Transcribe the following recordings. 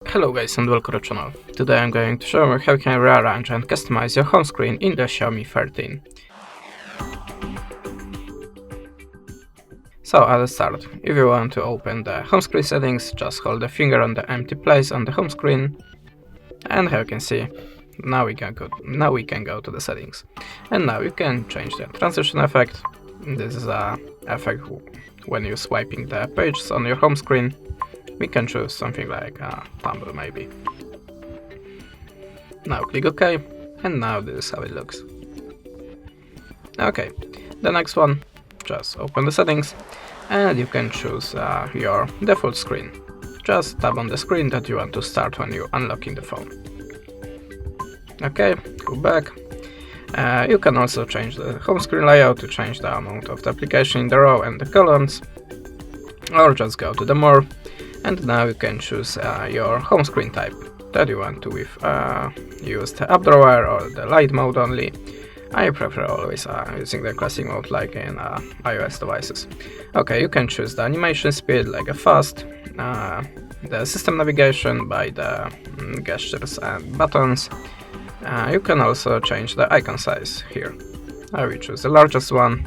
Hello guys and welcome to the channel. Today I'm going to show you how you can rearrange and customize your home screen in the Xiaomi 13. So at the start, if you want to open the home screen settings, just hold the finger on the empty place on the home screen, and how you can see, now we can go to the settings. And now you can change the transition effect. This is an effect when you're swiping the pages on your home screen. We can choose something like tumble maybe. Now click OK, and now this is how it looks. Okay, the next one, just open the settings, and you can choose your default screen. Just tap on the screen that you want to start when you're unlocking the phone. Okay, go back. You can also change the home screen layout to change the amount of the application in the row and the columns, or just go to the more. And now you can choose your home screen type that you want to use the app drawer or the light mode only. I prefer always using the classic mode like in iOS devices. Okay, you can choose the animation speed like a fast, the system navigation by the gestures and buttons. You can also change the icon size here. I will choose the largest one.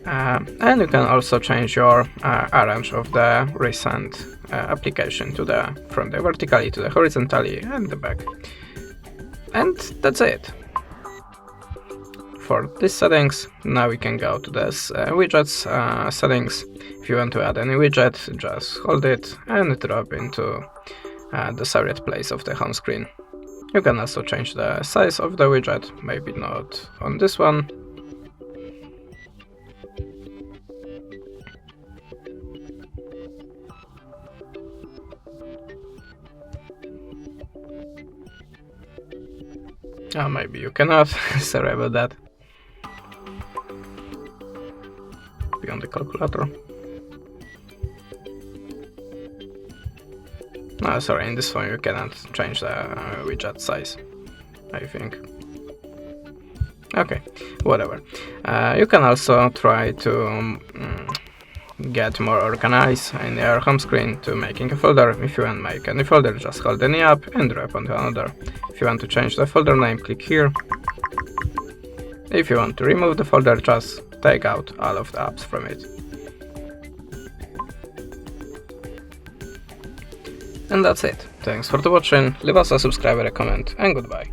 And you can also change your arrange of the recent application from the vertically to the horizontally and the back. And that's it. For these settings, now we can go to this widgets settings. If you want to add any widget, just hold it and drop into the separate place of the home screen. You can also change the size of the widget, maybe not on this one. Maybe you cannot, sorry about that. Be on the calculator. Sorry, in this phone you cannot change the widget size, I think. Okay, whatever. You can also try to get more organized in your home screen to making a folder. If you want to make any folder, just hold any app and drop onto another. If you want to change the folder name, click here. If you want to remove the folder, just take out all of the apps from it. And that's it. Thanks for watching, leave us a subscribe, a comment, and goodbye.